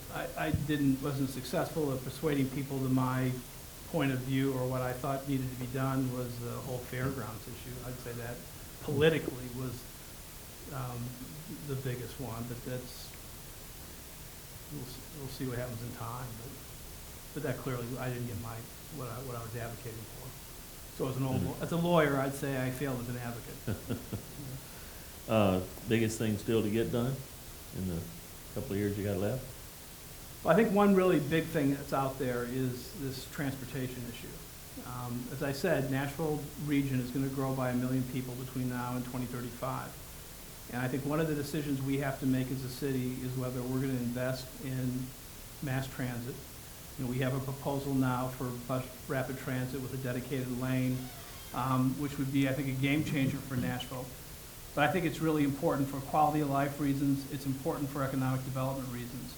wasn't successful at persuading people to my point of view or what I thought needed to be done was the whole fairgrounds issue. I'd say that politically was the biggest one, but we'll see what happens in time. But that clearly, I didn't get what I was advocating for. So as a lawyer, I'd say I failed as an advocate. Biggest thing still to get done in the couple of years you got left? Well, I think one really big thing that's out there is this transportation issue. As I said, Nashville region is going to grow by 1 million people between now and 2035. And I think one of the decisions we have to make as a city is whether we're going to invest in mass transit. You know, we have a proposal now for bus rapid transit with a dedicated lane, which would be, I think, a game changer for Nashville. But I think it's really important for quality of life reasons. It's important for economic development reasons.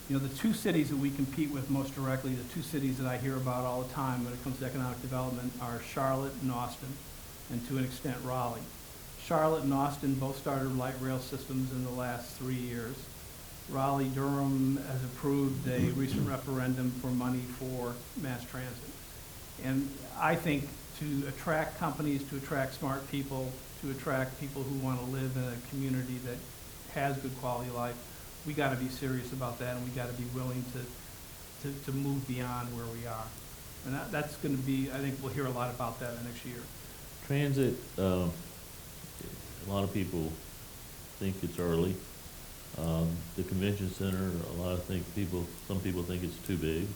You know, the two cities that we compete with most directly, the two cities that I hear about all the time when it comes to economic development are Charlotte and Austin, and to an extent Raleigh. Charlotte and Austin both started light rail systems in the last 3 years. Raleigh-Durham has approved a recent referendum for money for mass transit. And I think to attract companies, to attract smart people, to attract people who want to live in a community that has good quality of life, we got to be serious about that, and we got to be willing to move beyond where we are. And that's going to be, I think we'll hear a lot about that next year. Transit, a lot of people think it's early. The convention center, some people think it's too big.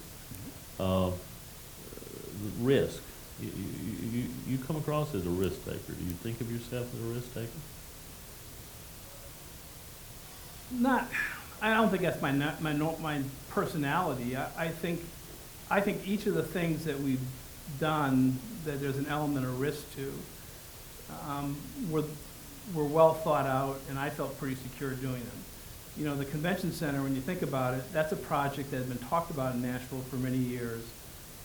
Risk. You come across as a risk taker. Do you think of yourself as a risk taker? I don't think that's my personality. I think each of the things that we've done that there's an element of risk to were well thought out, and I felt pretty secure doing them. You know, the convention center, when you think about it, that's a project that had been talked about in Nashville for many years.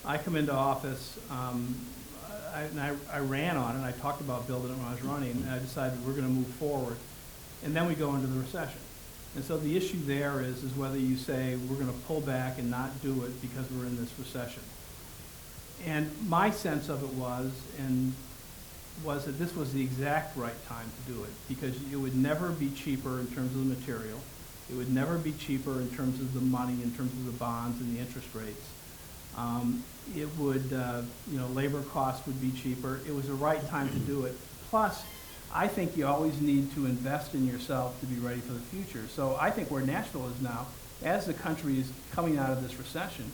I come into office, I ran on it, I talked about building it when I was running, and I decided we're going to move forward. And then we go into the recession. And so the issue there is whether you say we're going to pull back and not do it because we're in this recession. And my sense of it was that this was the exact right time to do it, because it would never be cheaper in terms of the material. It would never be cheaper in terms of the money, in terms of the bonds and the interest rates. It would, labor costs would be cheaper. It was the right time to do it. Plus, I think you always need to invest in yourself to be ready for the future. So I think where Nashville is now, as the country is coming out of this recession,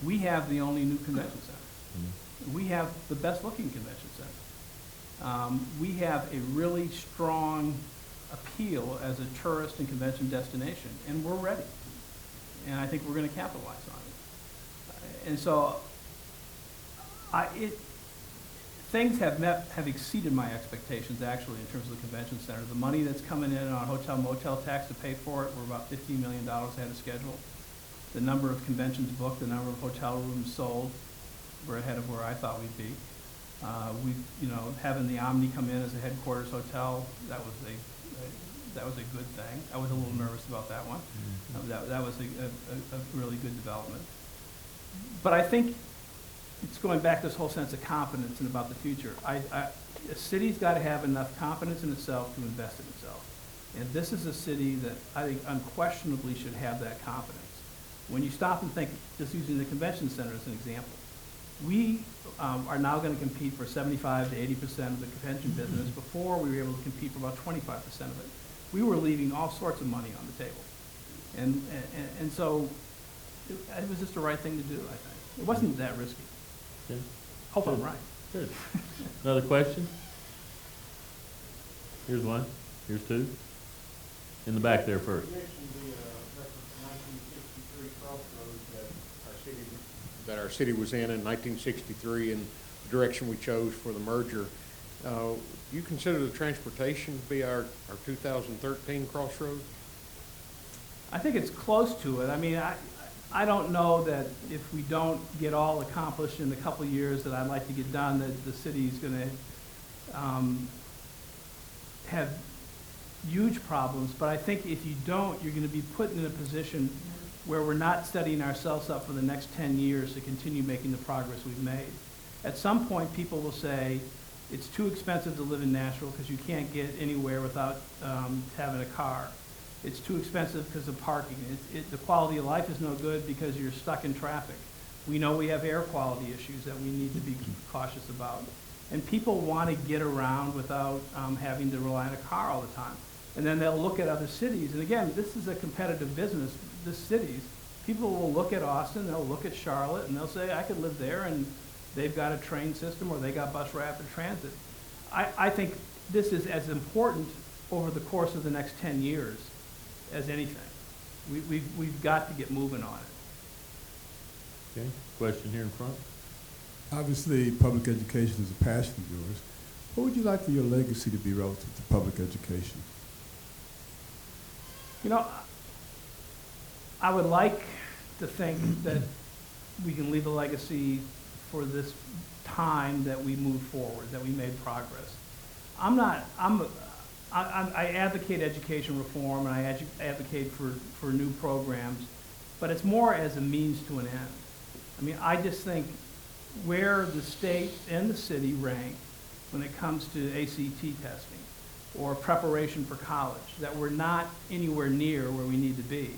we have the only new convention center. Mm-hmm. We have the best looking convention center. We have a really strong appeal as a tourist and convention destination, and we're ready. And I think we're going to capitalize on it. And so things have exceeded my expectations, actually, in terms of the convention center. The money that's coming in on hotel motel tax to pay for it, we're about $15 million ahead of schedule. The number of conventions booked, the number of hotel rooms sold, we're ahead of where I thought we'd be. Having the Omni come in as a headquarters hotel, that was a good thing. I was a little nervous about that one. Mm-hmm. That was a really good development. But I think it's going back to this whole sense of confidence and about the future. A city's got to have enough confidence in itself to invest in itself. And this is a city that I think unquestionably should have that confidence. When you stop and think, just using the convention center as an example, we are now going to compete for 75 to 80% of the convention business. Before, we were able to compete for about 25% of it. We were leaving all sorts of money on the table. And so it was just the right thing to do, I think. It wasn't that risky. Good. Hope Good. I'm right. Good. Another question? Here's one. Here's two. In the back there first. You mentioned the 1963 crossroads that our city was in 1963, and the direction we chose for the merger. Do you consider the transportation to be our 2013 crossroads? I think it's close to it. I mean, I don't know that if we don't get all accomplished in the couple of years that I'd like to get done, that the city's going to have huge problems, but I think if you don't, you're going to be put in a position where we're not setting ourselves up for the next 10 years to continue making the progress we've made. At some point, people will say, it's too expensive to live in Nashville because you can't get anywhere without having a car. It's too expensive because of parking. The quality of life is no good because you're stuck in traffic. We know we have air quality issues that we need to be cautious about. And people want to get around without having to rely on a car all the time. And then they'll look at other cities. And again, this is a competitive business, this cities. People will look at Austin, they'll look at Charlotte, and they'll say, I could live there, and they've got a train system or they got bus rapid transit. I think this is as important over the course of the next 10 years as anything. We've got to get moving on it. Okay, question here in front. Obviously, public education is a passion of yours. What would you like for your legacy to be relative to public education? You know, I would like to think that we can leave a legacy for this time that we moved forward, that we made progress. I advocate education reform and I advocate for new programs, but it's more as a means to an end. I mean, I just think where the state and the city rank when it comes to ACT testing or preparation for college, that we're not anywhere near where we need to be.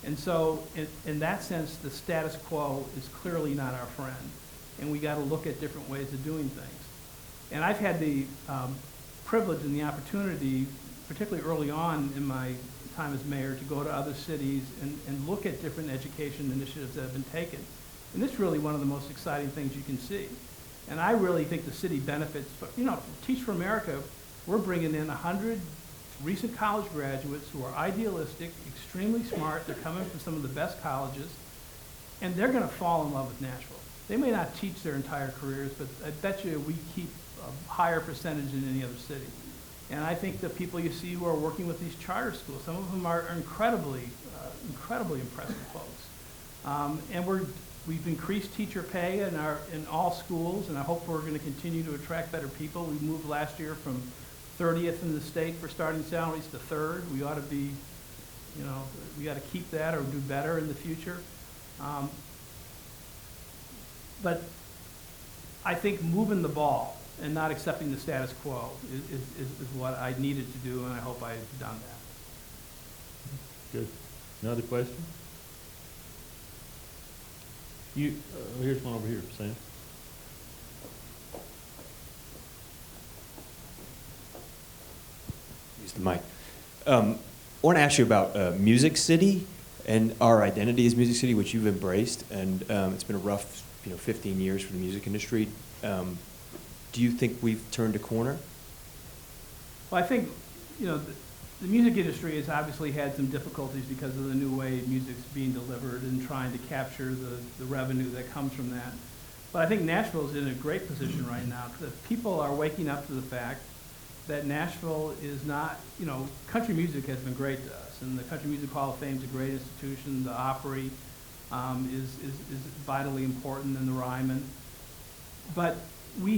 And so in that sense, the status quo is clearly not our friend. And we got to look at different ways of doing things. And I've had the privilege and the opportunity, particularly early on in my time as mayor, to go to other cities and look at different education initiatives that have been taken. And this is really one of the most exciting things you can see. And I really think the city benefits. You know, Teach for America, we're bringing in 100 recent college graduates who are idealistic, extremely smart. They're coming from some of the best colleges, and they're going to fall in love with Nashville. They may not teach their entire careers, but I bet you we keep a higher percentage than any other city. And I think the people you see who are working with these charter schools, some of them are incredibly impressive folks. And we've increased teacher pay in all schools, and I hope we're going to continue to attract better people. We moved last year from 30th in the state for starting salaries to 3rd. We ought to be, you know, we got to keep that or do better in the future. But I think moving the ball and not accepting the status quo is what I needed to do, and I hope I've done that. Good. Another question? Here's one over here, Sam. Use the mic. I want to ask you about Music City and our identity as Music City, which you've embraced, and it's been a rough 15 years for the music industry. Do you think we've turned a corner? Well, I think, the music industry has obviously had some difficulties because of the new way music's being delivered and trying to capture the revenue that comes from that. But I think Nashville's in a great position right now. People are waking up to the fact that Nashville is not, country music has been great to us, and the Country Music Hall of Fame is a great institution. The Opry is vitally important, and the Ryman. But we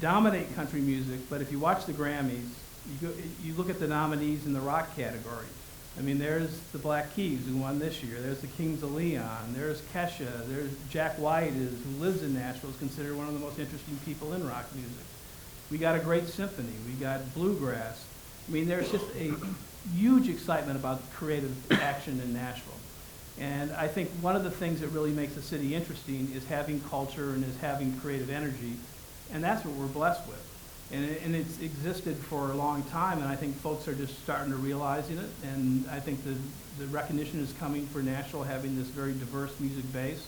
dominate country music, but if you watch the Grammys, you look at the nominees in the rock category. I mean, there's the Black Keys, who won this year. There's the Kings of Leon. There's Kesha. There's Jack White, who lives in Nashville, is considered one of the most interesting people in rock music. We got a great symphony. We got bluegrass. I mean, there's just a huge excitement about creative action in Nashville. And I think one of the things that really makes the city interesting is having culture and is having creative energy. And that's what we're blessed with. And it's existed for a long time, and I think folks are just starting to realizing it. And I think the recognition is coming for Nashville having this very diverse music base.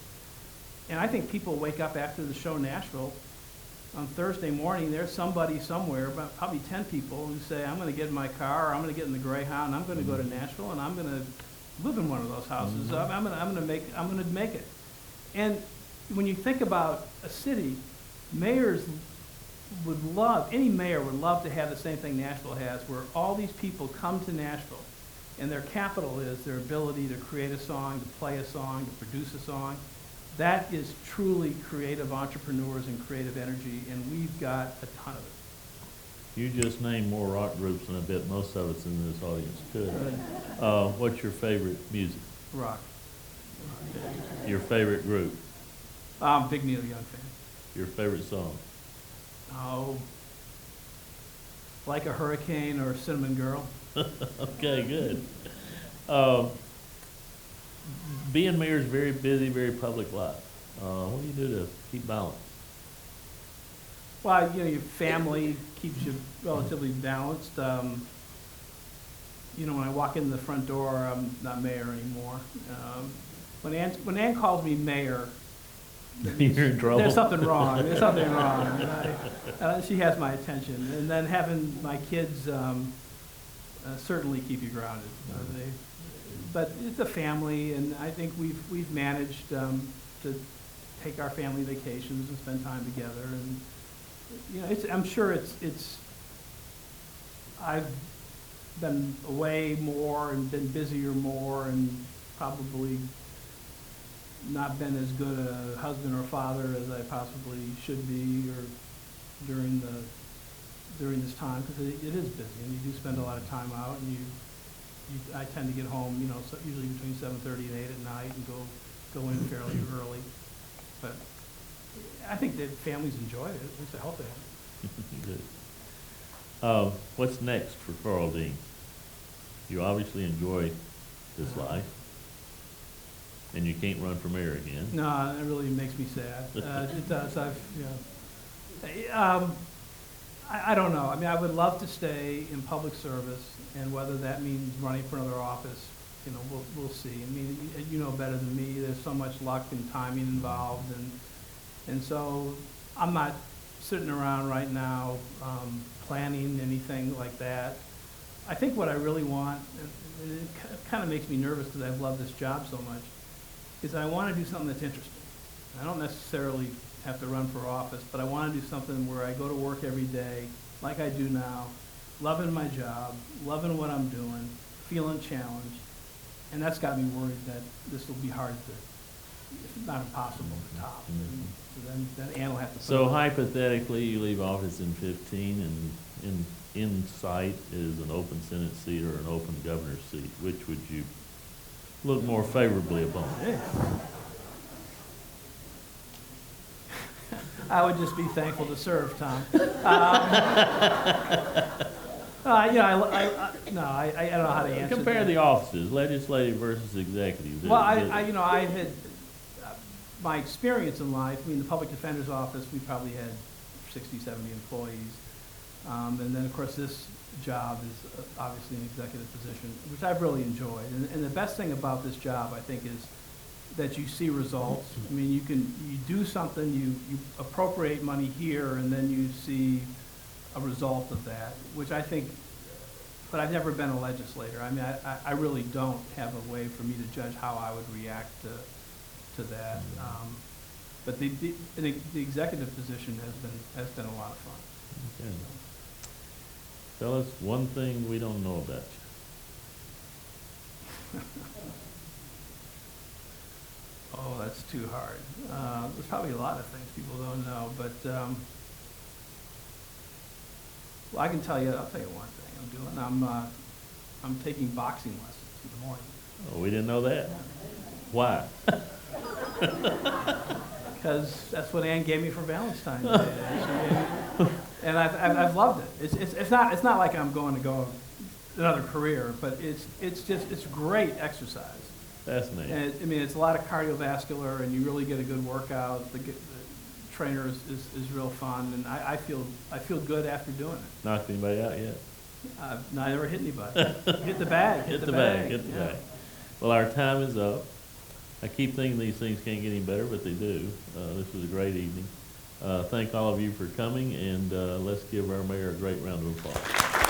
And I think people wake up after the show Nashville on Thursday morning, there's somebody somewhere, about probably 10 people, who say, I'm going to get in my car, or I'm going to get in the Greyhound, and I'm going to go to Nashville, and I'm going to live in one of those houses. Mm-hmm. I'm going to make it. And when you think about a city, mayors would love, any mayor would love to have the same thing Nashville has, where all these people come to Nashville, and their capital is their ability to create a song, to play a song, to produce a song. That is truly creative entrepreneurs and creative energy, and we've got a ton of it. You just named more rock groups than I bet most of us in this audience could. What's your favorite music? Rock. Your favorite group? Big Neil Young fan. Your favorite song? Oh, Like a Hurricane or Cinnamon Girl. Okay, good. Being mayor is very busy, very public life. What do you do to keep balance? Well, you know, your family keeps you relatively balanced. You know, when I walk in the front door, I'm not mayor anymore. When Ann calls me mayor, You're in trouble. there's something wrong. There's something wrong. And she has my attention. And then having my kids certainly keep you grounded. But it's a family, and I think we've managed to take our family vacations and spend time together. And you know, I'm sure it's. I've been away more and been busier more, and probably not been as good a husband or father as I possibly should be, or during this time, because it is busy, and you do spend a lot of time out, and I tend to get home, you know, usually between 7:30 and 8 at night, and go in fairly early. But I think that families enjoy it. It's a healthy one. Good. What's next for Karl Dean? You obviously enjoy this life, and you can't run for mayor again. No, it really makes me sad. It does. I don't know. I mean, I would love to stay in public service, and whether that means running for another office, you know, we'll see. I mean, you know better than me. There's so much luck and timing involved, and so I'm not sitting around right now planning anything like that. I think what I really want, and it kind of makes me nervous because I've loved this job so much, is I want to do something that's interesting. I don't necessarily have to run for office, but I want to do something where I go to work every day, like I do now, loving my job, loving what I'm doing, feeling challenged, and that's got me worried that this will be hard to, if not impossible, to top. And so then Ann will have to. So hypothetically, you leave office in 15, and in sight is an open Senate seat or an open governor's seat. Which would you look more favorably upon? I would just be thankful to serve, Tom. You know, I don't know how to answer Compare that. the offices, legislative versus executive. Well, you know, I had my experience in life. I mean, the public defender's office, we probably had 60, 70 employees, and then of course this job is obviously an executive position, which I've really enjoyed. And the best thing about this job, I think, is that you see results. I mean, you do something, you appropriate money here, and then you see a result of that, which I think, but I've never been a legislator. I mean, I really don't have a way for me to judge how I would react to that. But the executive position has been a lot of fun. Okay. Tell us one thing we don't know about you. Oh, that's too hard. There's probably a lot of things people don't know, but well, I'll tell you one thing I'm doing. I'm taking boxing lessons in the morning. Oh, we didn't know that. Why? Because that's what Ann gave me for Valentine's Day. And I've loved it. It's not like I'm going to go another career, but it's great exercise. Fascinating. And I mean, it's a lot of cardiovascular, and you really get a good workout. The trainer is real fun, and I feel good after doing it. Knocked anybody out yet? I've not ever hit anybody. Hit the bag. Hit the bag. Well, our time is up. I keep thinking these things can't get any better, but they do. This was a great evening. Thank all of you for coming, and let's give our mayor a great round of applause.